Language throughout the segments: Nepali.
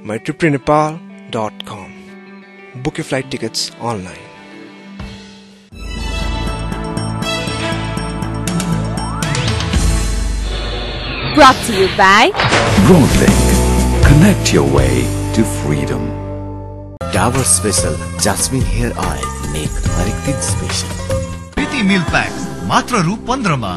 mytriptynepal.com. Book your flight tickets online. Brought to you by Roadlink. Connect your way to freedom. Dabur Special Jasmine Hair Oil. Make हरेक दिन स्पेशल. प्रीति मिल पैक्स मात्र रु 15 मा.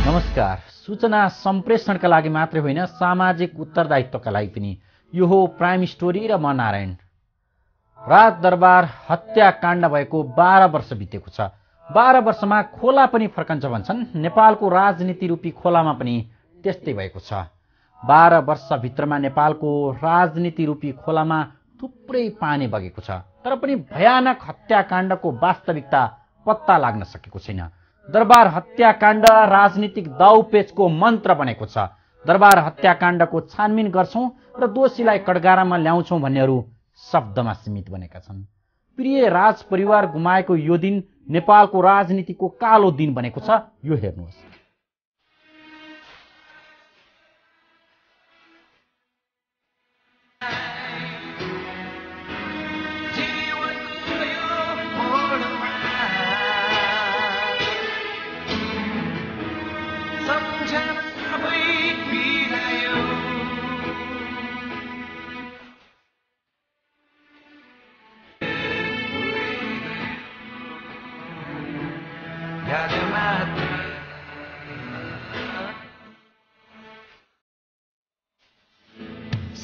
नमस्कार. सूचना सम्प्रेषणका लागि मात्रै होइन, सामाजिक उत्तरदायित्वका लागि पनि. यो हो प्राइम स्टोरी र म नारायण. राजदरबार हत्याकाण्ड भएको 12 वर्ष बितेको छ. 12 वर्षमा खोला पनि फर्कन्छ भन्छन्. नेपालको राजनीति रूपी खोलामा पनि त्यस्तै भएको छ. 12 वर्षभित्रमा नेपालको राजनीति रूपी खोलामा थुप्रै पानी बगेको छ. तर पनि भयानक हत्याकाण्डको वास्तविकता पत्ता लाग्न सकेको छैन. दरबार हत्याकाण्ड राजनीतिक दाउपेचको मन्त्र बनेको छ. दरबार हत्याकाण्डको छानबिन गर्छौं र दोषीलाई कठघारामा ल्याउँछौं भन्नेहरू शब्दमा सीमित बनेका छन्. प्रिय राज परिवार गुमाएको यो दिन नेपालको राजनीतिको कालो दिन बनेको छ. यो हेर्नुहोस्.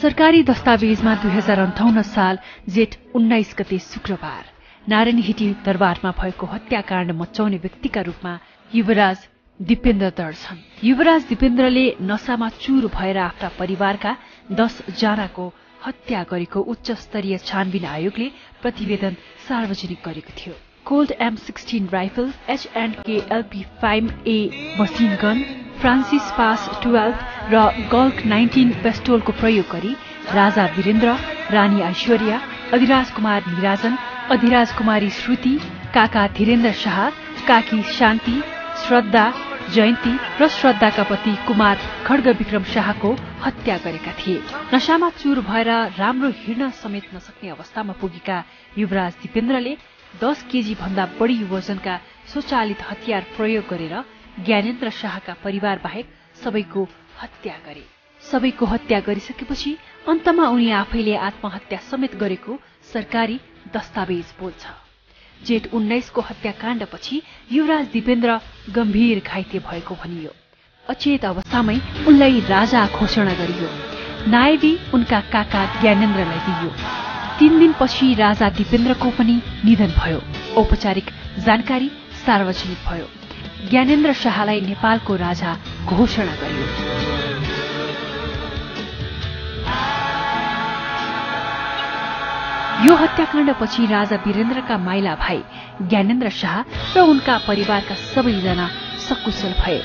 सरकारी दस्तावेजमा 2058 साल जेठ 19 गते शुक्रबार नारायणहिटी दरबारमा भएको हत्याकाण्ड मचाउने व्यक्तिका रूपमा युवराज दिपेन्द्र दर छन्. युवराज दिपेन्द्रले नशामा चूर भएर आफ्ना परिवारका 10 जनाको हत्या गरेको उच्च स्तरीय छानबिन आयोगले प्रतिवेदन सार्वजनिक गरेको थियो. Cold M16 rifle, H&K LP5A machine gun, Francis pass 12 र गल्क 19 पेस्टोलको प्रयोग गरी राजा वीरेन्द्र, रानी ऐश्वर्या, अधिराज कुमार निराजन, अधिराज कुमारी श्रुति, काका धीरेन्द्र शाह, काकी शान्ति, श्रद्धा जयन्ती र श्रद्धाका पति कुमार खड्ग विक्रम शाहको हत्या गरेका थिए. नशामा चूर भएर राम्रो हिँड्न समेत नसक्ने अवस्थामा पुगेका युवराज दिपेन्द्रले 10 केजी भन्दा बढी वजनका स्वचालित हतियार प्रयोग गरेर ज्ञानेन्द्र शाहका परिवार बाहेक सबैको हत्या गरे. सबैको हत्या गरिसकेपछि अन्तमा उनी आफैले आत्महत्या समेत गरेको सरकारी दस्तावेज बोल्छ. जेठ 19 को हत्याकाण्डपछि युवराज दिपेन्द्र गम्भीर घाइते भएको भनियो. अचेत अवस्थामै उनलाई राजा घोषणा गरियो. नायबी उनका काका ज्ञानेन्द्रलाई दिइयो. 3 दिनपछि राजा दिपेन्द्रको पनि निधन भयो. औपचारिक जानकारी सार्वजनिक भयो. ज्ञानेन्द्र शाहलाई नेपालको राजा घोषणा गरियो. यो हत्याकाण्डपछि राजा वीरेन्द्रका माइला भाइ ज्ञानेन्द्र शाह र उनका परिवारका सबैजना सकुशल भए.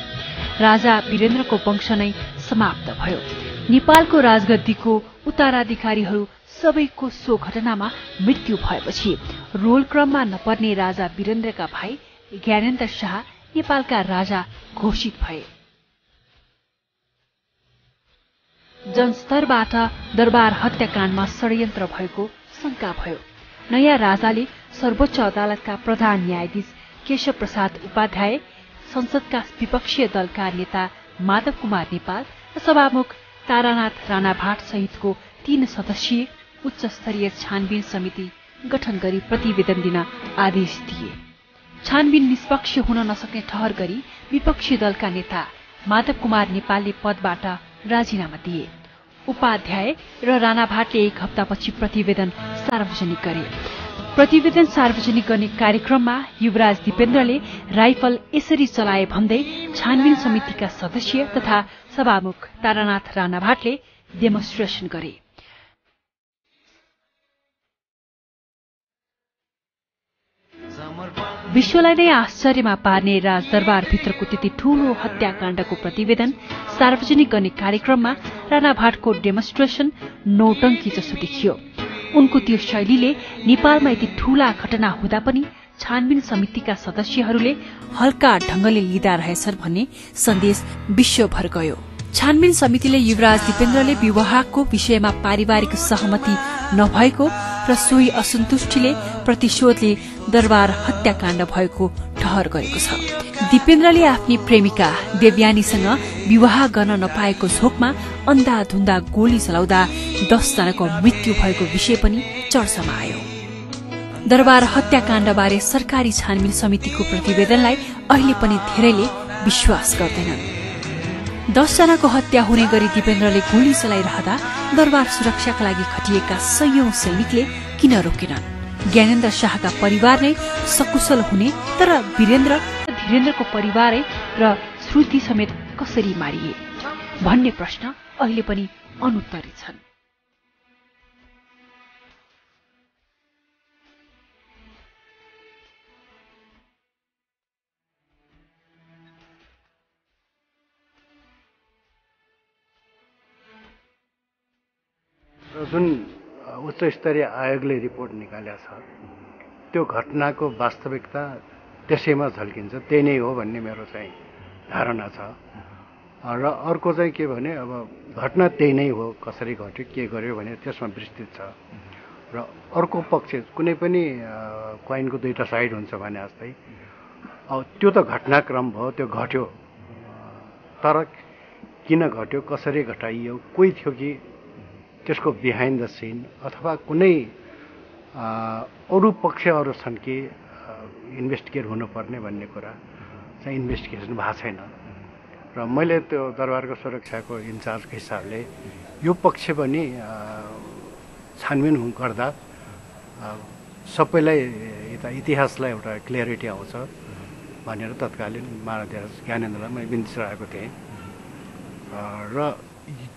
राजा वीरेन्द्रको वंश नै समाप्त भयो. नेपालको राजगद्दीको उत्तराधिकारीहरू सबैको सो घटनामा मृत्यु भएपछि रोल क्रममा नपर्ने राजा वीरेन्द्रका भाइ ज्ञानेन्द्र शाह नेपालका राजा घोषित भए. जनस्तरबाट दरबार हत्याकाण्डमा षड्यन्त्र भएको शंका भयो. नयाँ राजाले सर्वोच्च अदालतका प्रधान न्यायाधीश केशव प्रसाद उपाध्याय, संसदका विपक्षीय दलका नेता माधव कुमार नेपाल र सभामुख तारानाथ राणाभाट सहितको 3 सदस्यीय उच्च स्तरीय छानबिन समिति गठन गरी प्रतिवेदन दिन आदेश दिए. छानबिन निष्पक्ष हुन नसक्ने ठहर गरी विपक्षी दलका नेता माधव कुमार नेपालले पदबाट राजीनामा दिए. उपाध्याय र राणाभाटले 1 हप्तापछि प्रतिवेदन सार्वजनिक गरे. प्रतिवेदन सार्वजनिक गर्ने कार्यक्रममा युवराज दिपेन्द्रले राइफल यसरी चलाए भन्दै छानबिन समितिका सदस्य तथा सभामुख तारानाथ राणाभाटले डेमोन्स्ट्रेसन गरे. विश्वलाई नै आश्चर्यमा पार्ने राजदरबारभित्रको त्यति ठूलो हत्याकाण्डको प्रतिवेदन सार्वजनिक गर्ने कार्यक्रममा राणाभाटको डेमोन्स्ट्रेसन नौटंकी जसो देखियो। उनको त्यो शैलीले नेपालमा यति ठूला घटना हुँदा पनि छानबिन समितिका सदस्यहरूले हल्का ढंगले लिँदा रहेछन् भन्ने सन्देश विश्वभर गयो। छानबिन समितिले युवराज दिपेन्द्रले विवाहको विषयमा पारिवारिक सहमति नभएको र सोही असन्तुष्टिले प्रतिशोधले दरबार हत्याकाण्ड भएको ठहर गरेको छ। दिपेन्द्रले आफ्नी प्रेमिका देवयानीसँग विवाह गर्न नपाएको झोकमा अन्धाधुन्दा गोली चलाउँदा 10 जनाको मृत्यु भएको विषय पनि चर्चामा आयो। दरबार हत्याकाण्डबारे सरकारी छानबिन समितिको प्रतिवेदनलाई अहिले पनि धेरैले विश्वास गर्दैनन्। 10 जनाको हत्या हुने गरी दिपेन्द्रले गोली चलाइरहँदा दरबार सुरक्षाका लागि खटिएका सयौं सैनिकले किन रोकेनन्? ज्ञानेन्द्र शाहका परिवार नै सकुशल हुने, तर धीरेन्द्रको परिवारै र श्रुति समेत कसरी मारिए भन्ने प्रश्न अहिले पनि अनुत्तरित छन्। जुन उच्च स्तरीय आयोगले रिपोर्ट निकालेको छ त्यो घटनाको वास्तविकता त्यसैमा झल्किन्छ, त्यही नै हो भन्ने मेरो चाहिँ धारणा छ। र अर्को चाहिँ के भने अब घटना त्यही नै हो, कसरी घट्यो के गर्यो भने त्यसमा विस्तृत छ। र अर्को पक्ष कुनै पनि कोइनको दुईटा साइड हुन्छ भने जस्तै अब त्यो त घटनाक्रम भयो, त्यो घट्यो, तर किन घट्यो, कसरी घटाइयो, कोही थियो कि त्यसको बिहाइन्ड द सिन अथवा कुनै अरू पक्षहरू छन् कि इन्भेस्टिगेट हुनुपर्ने भन्ने कुरा चाहिँ इन्भेस्टिगेसन भएको छैन। र मैले त्यो दरबारको सुरक्षाको इन्चार्जको हिसाबले यो पक्ष पनि छानबिन गर्दा सबैलाई इतिहासलाई एउटा क्लियरिटी आउँछ भनेर तत्कालीन महाराज ज्ञानेन्द्रलाई मैले बिन्ती राखेको थिएँ। र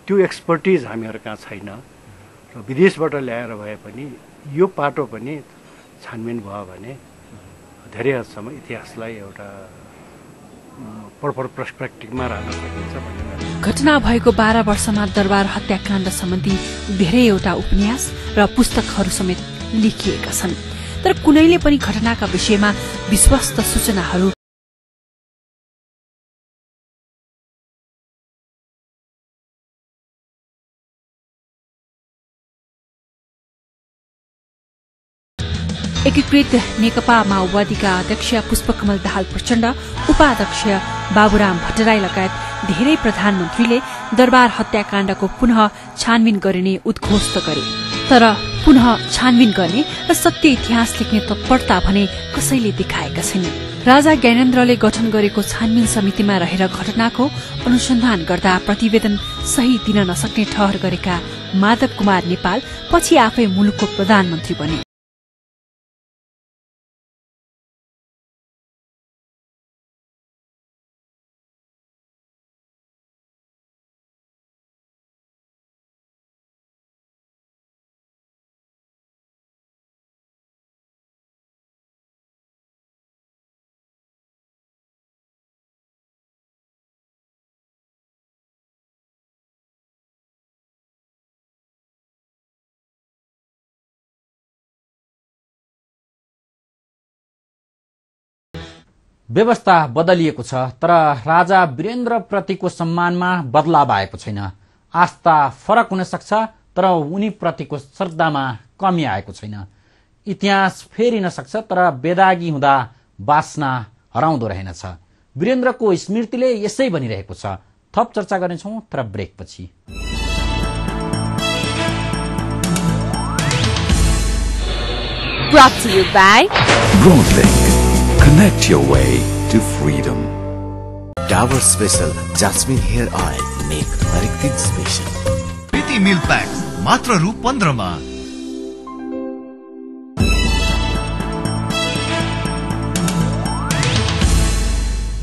त्यो एक्सपर्टिज हामीहरू कहाँ छैन र विदेशबाट ल्याएर भए पनि यो पाटो पनि छानबिन भयो भने धेरै हदसम्म इतिहासलाई एउटा प्रपर पर्सपेक्टिभमा राख्न सकिन्छ भन्ने। घटना भएको 12 वर्षमा दरबार हत्याकाण्ड सम्बन्धी धेरैवटा उपन्यास र पुस्तकहरू समेत लेखिएका छन्, तर कुनैले पनि घटनाका विषयमा विश्वस्त सूचनाहरू एकीकृत नेकपा माओवादीका अध्यक्ष पुष्पकमल दाहाल प्रचण्ड, उपाध्यक्ष बाबुराम भट्टराई लगायत धेरै प्रधानमन्त्रीले दरबार हत्याकाण्डको पुनः छानबिन गरिने उद्घोष गरे, तर पुनः छानबिन गर्ने र सत्य इतिहास लेख्ने तत्परता भने कसैले देखाएका छैनन्। राजा ज्ञानेन्द्रले गठन गरेको छानबिन समितिमा रहेर घटनाको अनुसन्धान गर्दा प्रतिवेदन सही दिन नसक्ने ठहर गरेका माधव कुमार नेपाल पछि आफै मुलुकको प्रधानमन्त्री बने। व्यवस्था बदलिएको छ, तर राजा वीरेन्द्र प्रतिको सम्मानमा बदलाव आएको छैन। आस्था फरक हुन सक्छ, तर उनी प्रतिको श्रद्धामा कमी आएको छैन। इतिहास फेरिन सक्छ, तर बेदागी हुँदा वासना हराउँदो रहेनछ। वीरेन्द्रको स्मृतिले यसै भनिरहेको छ। थप चर्चा गर्नेछौं तर ब्रेकपछि। Brought to you by Broadlink. Connect your way to freedom. Dabur Special Jasmine Hair Oil make हरेक दिन स्पेशल। प्रीति मिल्क प्याक मात्र रु 15 मा।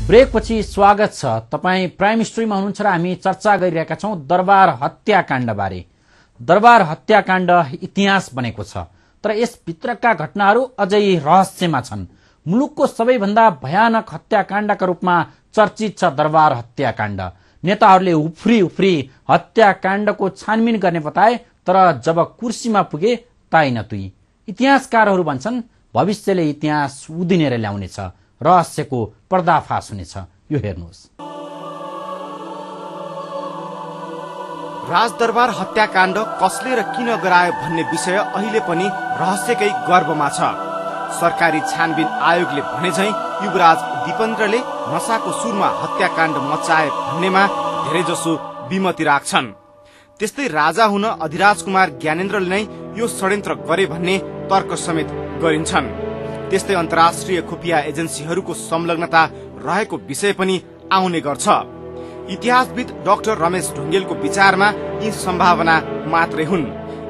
ब्रेकपछि स्वागत छ। तपाई प्राइम स्टोरीमा हुनुहुन्छ र हामी चर्चा गरिरहेका छौं दरबार हत्याकाण्ड बारे। दरबार हत्याकाण्ड इतिहास बनेको छ, तर यस भित्रका घटनाहरू अझै रहस्यमा छन्। मुलुकको सबैभन्दा भयानक हत्याकाण्डका रूपमा चर्चित छ दरबार हत्याकाण्ड। नेताहरूले उफ्री उफ्री हत्याकाण्डको छानबिन गर्ने बताए, तर जब कुर्सीमा पुगे ताई नतुई। इतिहासकारहरू भन्छन् भविष्यले इतिहास उदिनेर ल्याउनेछ, रहस्यको पर्दाफास हुनेछ। यो हेर्नुहोस्। राजदरबार हत्याकाण्ड कसले र किन गरायो भन्ने विषय अहिले पनि रहस्यकै गर्भमा छ। सरकारी छानबिन आयोगले भने झैं युवराज दीपेन्द्रले नशाको सुरमा हत्याकाण्ड मचाए भन्नेमा धेरैजसो विमति राख्छन्। त्यस्तै राजा हुन अधिराज कुमार ज्ञानेन्द्रले नै यो षड्यन्त्र गरे भन्ने तर्क समेत गरिन्छन्। त्यस्तै अन्तर्राष्ट्रिय खुफिया एजेन्सीहरूको संलग्नता रहेको विषय पनि आउने गर्छ। इतिहासविद डाक्टर रमेश ढुङ्गेलको विचारमा यी सम्भावना मात्रै हुन्।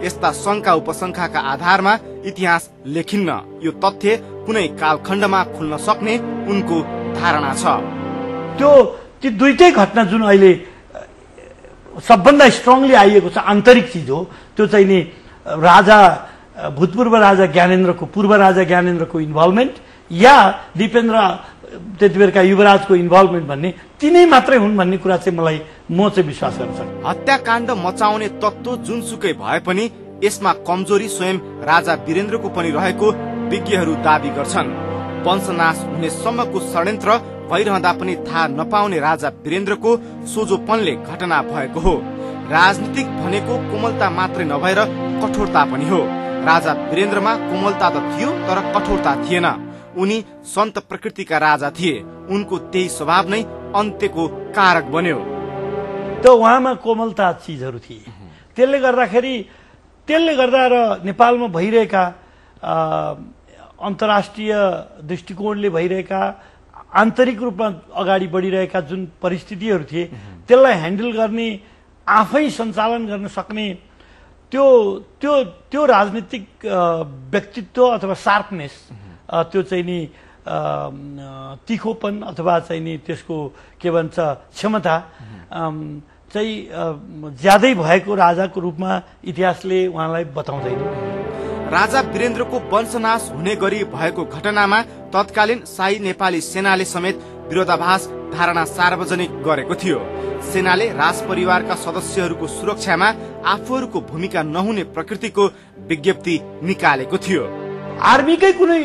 यस्ता शंका उपशंकाका आधारमा इतिहास लेखिन्न, यो तथ्य कुनै कालखण्डमा खुल्न सक्ने उनको धारणा छ। त्यो दुईटै घटना जुन अहिले सबभन्दा स्ट्रङली आइएको छ आन्तरिक चिज हो, त्यो चाहिँ नि भूतपूर्व राजा ज्ञानेन्द्रको पूर्व राजा ज्ञानेन्द्रको इन्भल्भमेन्ट या दीपेन्द्र त्यति बेरका युवराजको इन्भल्भमेन्ट भन्ने तिनै मात्रै हुन् भन्ने कुरा चाहिँ म चाहिँ विश्वास गर्न सक्छु। हत्याकाण्ड मचाउने तत्त्व जुनसुकै भए पनि यसमा कमजोरी स्वयं राजा वीरेन्द्रको पनि रहेको विज्ञहरू दावी गर्छन्। वंशनाश हुनेसम्मको षड्यन्त्र भइरहँदा पनि थाहा नपाउने राजा वीरेन्द्रको सोझोपनले घटना भएको हो। राजनीतिक भनेको कोमलता मात्रै नभएर कठोरता पनि हो। राजा वीरेन्द्रमा कोमलता त थियो, तर कठोरता थिएन। उनी सन्त प्रकृतिका राजा थिए। उनको त्यही स्वभाव नै अन्त्यको कारक बन्यो। त उहाँमा कोमलता चिजहरू थिए। त्यसले गर्दा र नेपालमा भइरहेका अन्तर्राष्ट्रिय दृष्टिकोणले भइरहेका आन्तरिक रूपमा अगाडि बढिरहेका जुन परिस्थितिहरू थिए त्यसलाई ह्यान्डल गर्ने, आफै सञ्चालन गर्न सक्ने त्यो राजनीतिक व्यक्तित्व अथवा शार्पनेस, त्यो चाहिँ नि तीखोपन अथवा चाहिँ नि त्यसको के भन्छ क्षमता चाहिँ ज्यादै भएको राजाको रूपमा इतिहासले उहाँलाई बताउँदैन। राजा वीरेन्द्रको वंशनाश हुने गरी भएको घटनामा तत्कालीन शाही नेपाली सेनाले समेत विरोधाभास धारणा सार्वजनिक गरेको थियो। सेनाले राजपरिवारका सदस्यहरूको सुरक्षामा आफूहरूको भूमिका नहुने प्रकृतिको विज्ञप्ति निकालेको थियो। आर्मीकै कुनै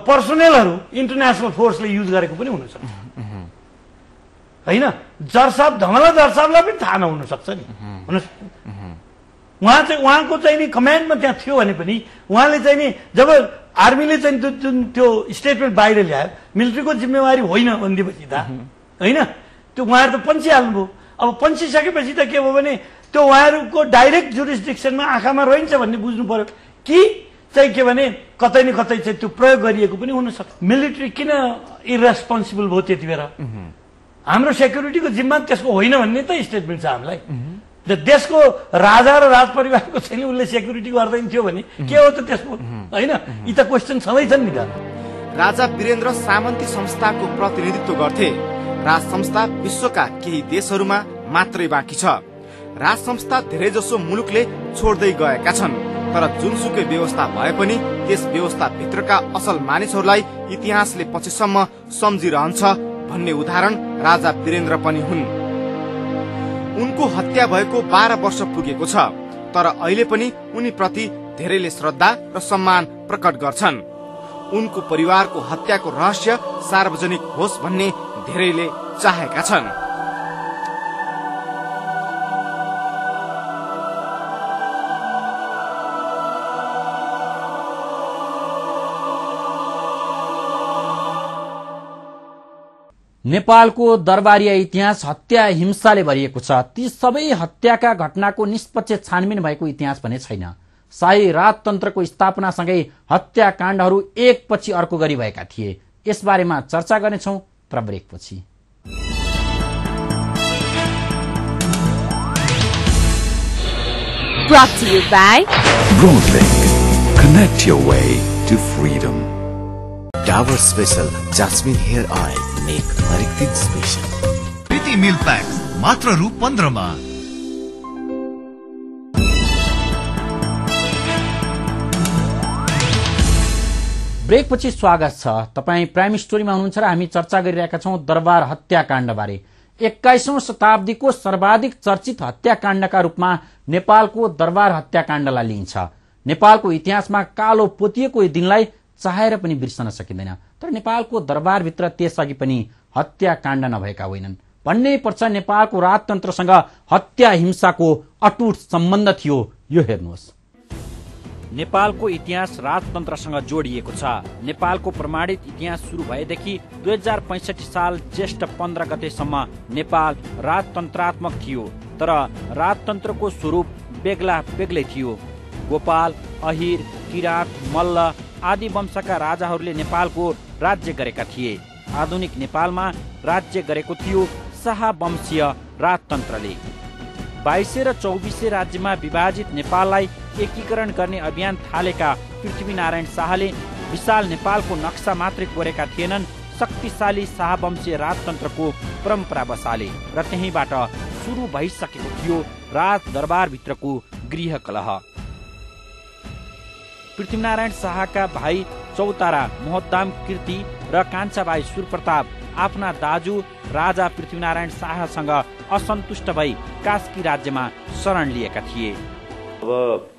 पर्सोनेलहरू इन्टरनेसनल फोर्सले युज गरेको पनि हुन सक्छ होइन। धमला जर्साबलाई पनि थाहा नहुन सक्छ नि। उहाँको चाहिँ नि कमान्डमा त्यहाँ थियो भने पनि उहाँले चाहिँ नि जब आर्मीले चाहिँ जुन त्यो स्टेटमेन्ट बाहिर ल्यायो मिलिट्रीको जिम्मेवारी होइन भनिदिएपछि त होइन, त्यो उहाँहरू त पन्छिहाल्नुभयो। अब पन्छिसकेपछि त के भयो भने त्यो उहाँहरूको डाइरेक्ट जुरिस्डिक्सनमा आँखामा रहन्छ भन्ने बुझ्नु पर्यो कि चाहिँ के भने कतै न कतै चाहिँ त्यो प्रयोग गरिएको पनि हुन सक्छ। मिलिट्री किन इरेस्पोन्सिबल भयो त्यति बेला? हाम्रो सेक्युरिटीको जिम्मा त्यसको होइन भन्ने त स्टेटमेन्ट छ हामीलाई। देशको राजा र राजपरिवारको छैन उसले सेक्युरिटी गर्दैन थियो भने के हो त त्यसको होइन? यी त क्वेसन सबै छन् नि त। राजा वीरेन्द्र सामन्ती संस्थाको प्रतिनिधित्व गर्थे। राज संस्था विश्वका केही देशहरूमा मात्रै बाँकी छ। राज संस्था धेरैजसो मुलुकले छोड्दै गएका छन्, तर जुनसुकै व्यवस्था भए पनि त्यस व्यवस्था भित्रका असल मानिसहरूलाई इतिहासले पछिसम्म सम्झिरहन्छ भन्ने उदाहरण राजा वीरेन्द्र पनि हुन्। उनको हत्या भएको 12 वर्ष पुगेको छ, तर अहिले पनि उनीप्रति धेरैले श्रद्धा र सम्मान प्रकट गर्छन्। उनको परिवारको हत्याको रहस्य सार्वजनिक होस् भन्ने धेरैले चाहेका छन्। नेपालको दरबारिया इतिहास हत्या हिंसाले भरिएको छ। ती सबै हत्याका घटनाको निष्पक्ष छानबिन भएको इतिहास भने छैन। शाही राजतन्त्रको स्थापनासँगै हत्याकाण्डहरू एकपछि अर्को गरी भएका थिए। यसबारेमा चर्चा गर्नेछौं तर ब्रेकपछि। Brought to you by Broadlink. Connect your way to freedom. Dabur Special Jasmine Hair Oil make हरेक दिन स्पेशल। प्रीति मिल्क पैक मात्र रु 15 मा। ब्रेकपछि स्वागत छ। तपाईँ प्राइम स्टोरीमा हुनुहुन्छ र हामी चर्चा गरिरहेका छौं दरबार हत्याकाण्डबारे। 21औं शताब्दीको सर्वाधिक चर्चित हत्याकाण्डका रूपमा नेपालको दरबार हत्याकाण्डलाई लिइन्छ। नेपालको इतिहासमा कालो पोतिएको यो दिनलाई चाहेर पनि बिर्सन सकिँदैन। तर नेपालको दरबारभित्र त्यसअघि पनि हत्याकाण्ड नभएका होइनन् भन्नै पर्छ। नेपालको राजतन्त्रसँग हत्या हिंसाको अटुट सम्बन्ध थियो। यो हेर्नुहोस्, नेपालको इतिहास राजतन्त्रसँग जोडिएको छ। नेपालको प्रमाणित इतिहास सुरु भएदेखि 2065 साल ज्येष्ठ 15 गतेसम्म नेपाल राजतन्त्रात्मक थियो। तर राजतन्त्रको स्वरूप बेग्ला बेग्लै थियो। गोपाल, अहिर, किराँत, मल्ल आदि वंशका राजाहरूले नेपालको राज्य गरेका थिए। आधुनिक नेपालमा राज्य गरेको थियो शाहवंशीय राजतन्त्रले। 22 र 24 राज्यमा विभाजित नेपाललाई एकीकरण गर्ने अभियान थालेका पृथ्वीनारायण शाहले विशाल नेपालको नक्सा मात्रै कोरेका थिएनन्, शक्तिशाली शाहवंशीय राजतन्त्रको परम्परा बसाले र त्यहीँबाट सुरु भइसकेको थियो राज दरबारभित्रको गृह कलह। पृथ्वीनारायण शाहका भाइ चौतारा, मोहद्दाम कीर्ति र कान्छाबाई सुरप्रताप आफ्ना दाजु राजा पृथ्वीनारायण शाहसँग असन्तुष्ट भई कास्की राज्यमा शरण लिएका थिए। अब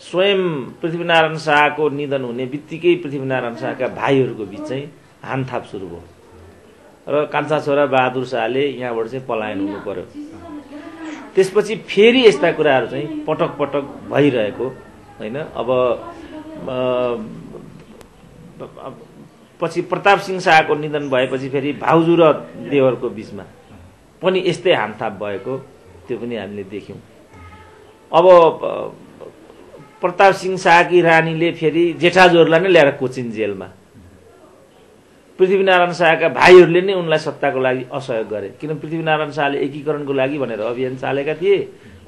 स्वयं पृथ्वीनारायण शाहको निधन हुने बित्तिकै पृथ्वीनारायण शाहका भाइहरूको बीच चाहिँ हानथाप सुरु भयो र कान्छा छोरा बहादुर शाहले यहाँबाट चाहिँ पलायन हुनु पर्यो। त्यसपछि फेरि यस्ता कुराहरू चाहिँ पटक पटक भइरहेको होइन। अब पछि प्रताप सिंह शाहको निधन भएपछि फेरि भाउजू र देवरको बीचमा पनि यस्तै हानथाप भएको त्यो पनि हामीले देख्यौँ। अब प्रताप सिंह शाहकी रानीले फेरि जेठाजोरलाई नै ल्याएर कोचिन जेलमा। पृथ्वीनारायण शाहका भाइहरूले नै उनलाई सत्ताको लागि असहयोग गरे, किन पृथ्वीनारायण शाहले एकीकरणको लागि भनेर अभियान चालेका थिए।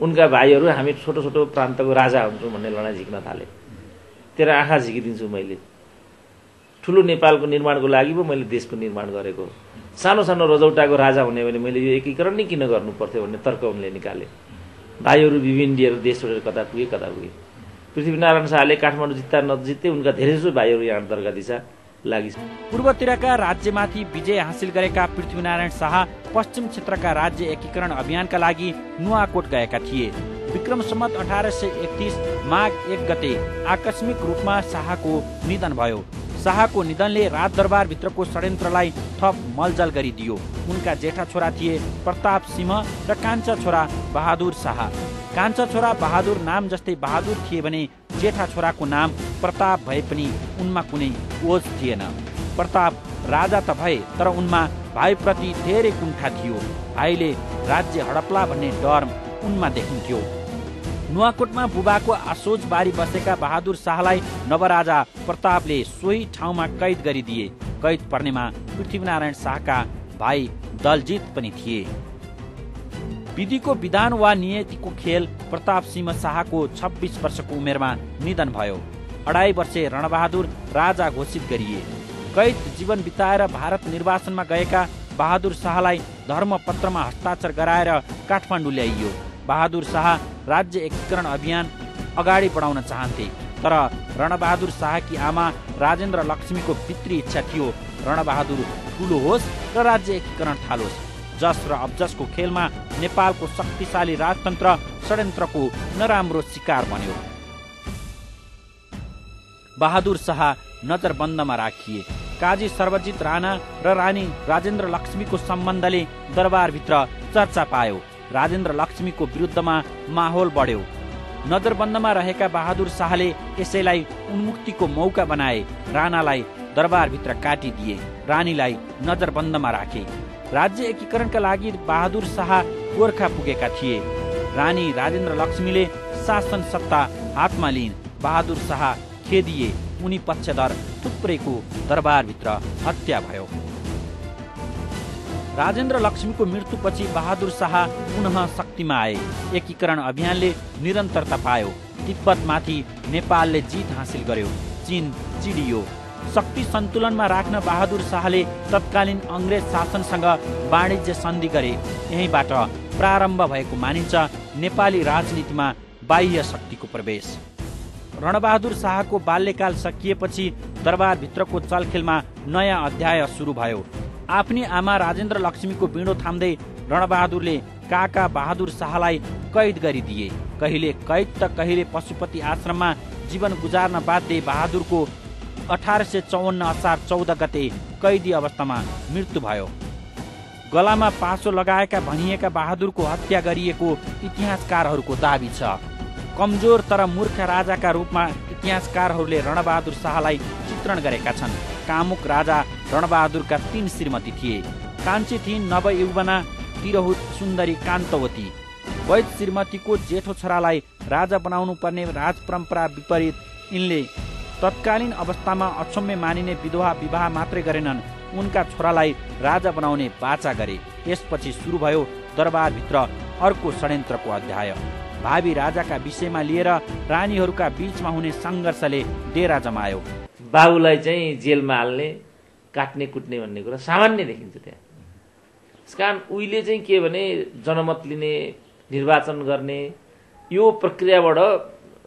उनका भाइहरू हामी छोटो छोटो प्रान्तको राजा हुन्छौँ भन्ने लडाइँ झिक्न थाले। तेरो आँखा झिकिदिन्छु मैले, ठुलो नेपालको निर्माणको लागि पो मैले देशको निर्माण गरेको, सानो सानो रजौटाको राजा हुने भने मैले यो एकीकरण नै किन गर्नु पर्थ्यो भन्ने तर्क उनले निकाले। भाइहरू विभिन्न दिएर देश छोडेर कता पुगे कता पुगे। पृथ्वीनारायण शाहले काठमाडौँ जित्दा नजित्दै उनका धेरैजसो भाइहरू यहाँ दरगाह दिशा लागि। पूर्वतिरका राज्यमाथि विजय हासिल गरेका पृथ्वीनारायण शाह पश्चिम क्षेत्रका राज्य एकीकरण अभियानका लागि नुवाकोट गएका थिए। विक्रम सम्वत 1831 माघ 1 गते आकस्मिक रूपमा शाहको निधन भयो। शाहको निधनले राजदरबारभित्रको षड्यन्त्रलाई थप मलजल गरिदियो। उनका जेठा छोरा थिए प्रताप सिंह र कान्छा छोरा बहादुर शाह। कान्छा छोरा बहादुर नाम जस्तै बहादुर थिए भने जेठा छोराको नाम प्रताप भए पनि उनमा कुनै ओझ थिएन। प्रताप राजा त भए तर उनमा भाइप्रति धेरै कुण्ठा थियो। भाइले राज्य हडप्ला भन्ने डर उनमा देखिन्थ्यो। नुवाकोटमा बुबाको आसोजबारी बसेका बहादुर शाहलाई नवराजा प्रतापले सोही ठाउँमा कैद गरिदिए। कैद पर्नेमा पृथ्वीनारायण शाहका भाइ दलजित पनि थिए। विधिको विधान वा नियतिको खेल प्रताप सिंह शाहको 26 वर्षको उमेरमा निधन भयो। 2.5 वर्षे रणबहादुर राजा घोषित गरिए। कैद जीवन बिताएर भारत निर्वासनमा गएका बहादुर शाहलाई धर्मपत्रमा हस्ताक्षर गराएर काठमाडौँ ल्याइयो। बहादुर शाह राज्य एकीकरण अभियान अगाडि बढाउन चाहन्थे, तर रणबहादुर शाहकी आमा राजेन्द्र लक्ष्मीको भित्री इच्छा थियो रणबहादुर ठुलो होस् र राज्य एकीकरण थालोस्। जस र अब्जसको खेलमा नेपालको शक्तिशाली राजतन्त्र षड्यन्त्रको नराम्रो शिकार बन्यो। बहादुर शाह नजरबन्दमा राखिए। काजी सर्वजित राणा र रानी राजेन्द्र लक्ष्मीको सम्बन्धले दरबारभित्र चर्चा पायो। राजेन्द्र लक्ष्मीको विरुद्धमा माहौल बढ्यो। नजरबन्दमा रहेका बहादुर शाहले यसैलाई उन्मुक्तिको मौका बनाए। राणालाई दरबारभित्र काटिदिए, रानीलाई नजरबन्दमा राखे। राज्य एकीकरणका लागि बहादुर शाह गोर्खा पुगेका थिए। रानी राजेन्द्र लक्ष्मीले शासन सत्ता हातमा लिइन्। बहादुर शाह खेदिए। उनी पक्षधर थुप्रैको दरबारभित्र हत्या भयो। राजेन्द्र लक्ष्मीको मृत्युपछि बहादुर शाह पुनः शक्तिमा आए। एकीकरण अभियानले निरन्तरता पायो। तिब्बतमाथि नेपालले जित हासिल गर्यो। चीन चिडियो। शक्ति सन्तुलनमा राख्न बहादुर शाहले तत्कालीन अङ्ग्रेज शासनसँग वाणिज्य सन्धि गरे। यहीँबाट प्रारम्भ भएको मानिन्छ नेपाली राजनीतिमा बाह्य शक्तिको प्रवेश। रणबहादुर शाहको बाल्यकाल सकिएपछि दरबारभित्रको चलखेलमा नयाँ अध्याय सुरु भयो। आफ्नी आमा राजेन्द्र लक्ष्मीको बिँडो थाम्दै रणबहादुरले काका बहादुर शाहलाई कैद गरिदिए। कहिले कैद त कहिले पशुपति आश्रममा जीवन गुजार्न बाध्य बहादुरको 1854 असार 14 गते कैदी अवस्थामा मृत्यु भयो। गलामा पासो लगाएका भनिएका बहादुरको हत्या गरिएको इतिहासकारहरूको दाबी छ। कमजोर तर मूर्ख राजाका रूपमा इतिहासकारहरूले रणबहादुर शाहलाई चित्रण गरेका छन्। कामुक राजा रणबहादुरका 3 श्रीमती थिए। कान्छी थिइन् नवयुवना तिरहुत सुन्दरी कान्तवती। वैद श्रीमतीको जेठो छोरालाई राजा बनाउनु पर्ने राजपरम्परा विपरीत यिनले तत्कालीन अवस्थामा अक्षम्य मानिने विधवा विवाह मात्रै गरेनन्, उनका छोरालाई राजा बनाउने बाचा गरे। यसपछि सुरु भयो दरबारभित्र अर्को षड्यन्त्रको अध्याय। भावी राजाका विषयमा लिएर रानीहरूका बीचमा हुने सङ्घर्षले डेरा जमायो। बाबुलाई चाहिँ जेलमा हाल्ने, काट्ने कुट्ने भन्ने कुरा सामान्य देखिन्छ त्यहाँ। त्यसकारण उहिले चाहिँ के भने जनमत लिने, निर्वाचन गर्ने, यो प्रक्रियाबाट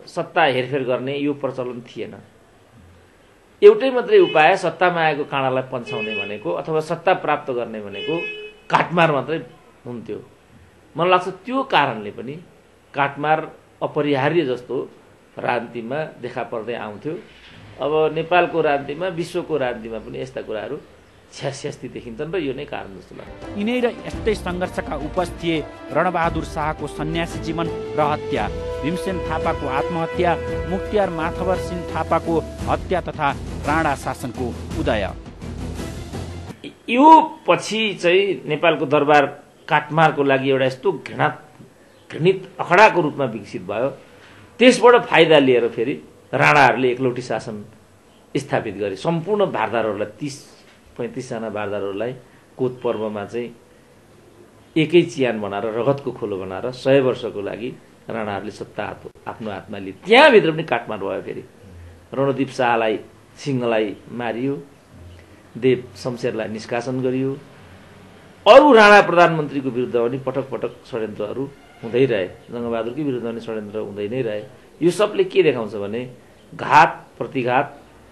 सत्ता हेरफेर गर्ने यो प्रचलन थिएन। एउटै मात्रै उपाय सत्तामा आएको काँडालाई पन्छाउने भनेको अथवा सत्ता प्राप्त गर्ने भनेको काटमार मात्रै हुन्थ्यो। मलाई लाग्छ त्यो कारणले पनि काटमार अपरिहार्य जस्तो राजनीतिमा देखा पर्दै आउँथ्यो। अब नेपालको राजनीतिमा, विश्वको राजनीतिमा पनि यस्ता कुराहरू छ्यास्यास्ती देखिन्छन् र यो नै कारण जस्तो लाग्छ। यिनै र यस्तै सङ्घर्षका उपज थिए रणबहादुर शाहको सन्यासी जीवन र हत्या, भीमसेन थापाको आत्महत्या, मुक्तियार माथवर सिंह थापाको हत्या तथा राणा शासनको उदय। यो पछि चाहिँ नेपालको दरबार काटमारको लागि एउटा यस्तो घृणित अखडाको रूपमा विकसित भयो। त्यसबाट फाइदा लिएर फेरि राणाहरूले एकलौटी शासन स्थापित गरे। सम्पूर्ण भारदारहरूलाई 30-35 जना भारदारहरूलाई कोत पर्वमा चाहिँ एकै चियान बनाएर, रगतको खोलो बनाएर 100 वर्षको लागि राणाहरूले सत्ता आफ्नो हातमा लिए। त्यहाँभित्र पनि काटमार भयो। फेरि रणदीप शाहलाई, सिंहलाई मारियो, देव शमशेरलाई निष्कासन गरियो। अरू राणा प्रधानमन्त्रीको विरुद्ध पनि पटक पटक षड्यन्त्रहरू हुँदै रहे। जङ्गबहादुरकै विरुद्ध पनि षड्यन्त्र हुँदै नै रहे। यो सबले के देखाउँछ भने घात प्रतिघात,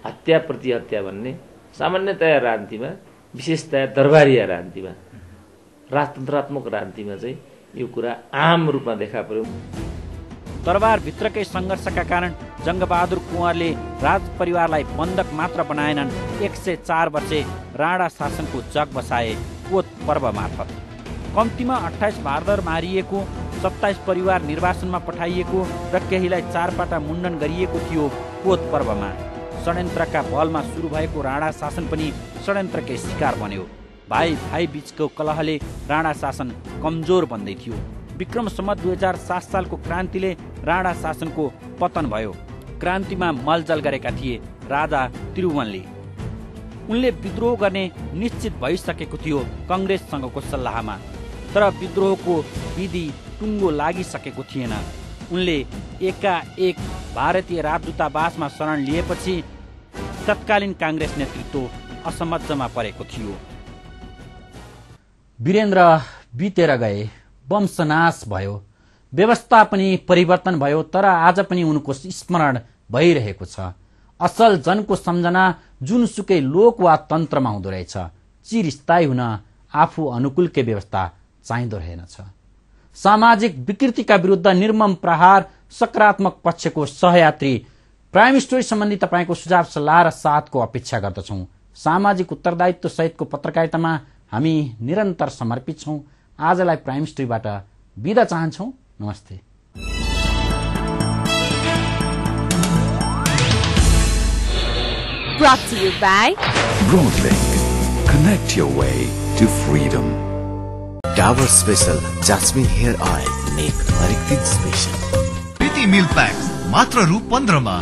हत्या प्रति हत्या भन्ने सामान्यतया राजनीतिमा, विशेषतया दरबारिया राजनीतिमा, राजतन्त्रात्मक राजनीतिमा चाहिँ यो कुरा आम रूपमा देखा पर्यो। दरबारभित्रकै सङ्घर्षका कारण जङ्गबहादुर कुँवरले राजपरिवारलाई बन्धक मात्र बनाएनन्, 104 वर्षे राणा शासनको जग बसाए कोत पर्व मार्फत। कम्तीमा 28 भारदार मारिएको, 27 परिवार निर्वासनमा पठाइएको र केहीलाई 4 पाटा मुण्डन गरिएको थियो कोत पर्वमा। षड्यन्त्रका बलमा सुरु भएको राणा शासन पनि षड्यन्त्रकै शिकार बन्यो। भाइ भाइ बीचको कलहले राणा शासन कमजोर बन्दै थियो। विक्रम सम्वत 2007 सालको क्रान्तिले राणा शासनको पतन भयो। क्रान्तिमा मलजल गरेका थिए राजा त्रिभुवनले। उनले विद्रोह गर्ने निश्चित भइसकेको थियो कङ्ग्रेससँगको सल्लाहमा, तर विद्रोहको विधि टुङ्गो लागिसकेको थिएन। उनले एकाएक भारतीय राजदूतावासमा शरण लिएपछि तत्कालीन काङ्ग्रेस नेतृत्व असमञ्जसमा परेको थियो। वीरेन्द्र बितेर गए, वंशनाश भयो, व्यवस्था पनि परिवर्तन भयो, तर आज पनि उनको स्मरण भइरहेको छ। असल जनको सम्झना जुनसुकै लोक वा तन्त्रमा हुँदो रहेछ। चिरस्थायी हुन आफू अनुकूलकै व्यवस्था चाहिँदो रहेनछ। सामाजिक विकृतिका विरुद्ध निर्मम प्रहार, सकारात्मक पक्षको सहयात्री प्राइम स्टोरी सम्बन्धी तपाईँको सुझाव, सल्लाह र साथको अपेक्षा गर्दछौँ। सामाजिक उत्तरदायित्व सहितको पत्रकारितामा हामी निरन्तर समर्पित छौँ। आजलाई प्राइम स्टोरीबाट बिदा चाहन्छौँ। नमस्ते। Brought to you by Broadlink. Connect your way to freedom. Dabur Special Jasmine Hair Oil. Make हरेक दिन स्पेशल। प्रीति मिल्क प्याक मात्र रु 15 मा।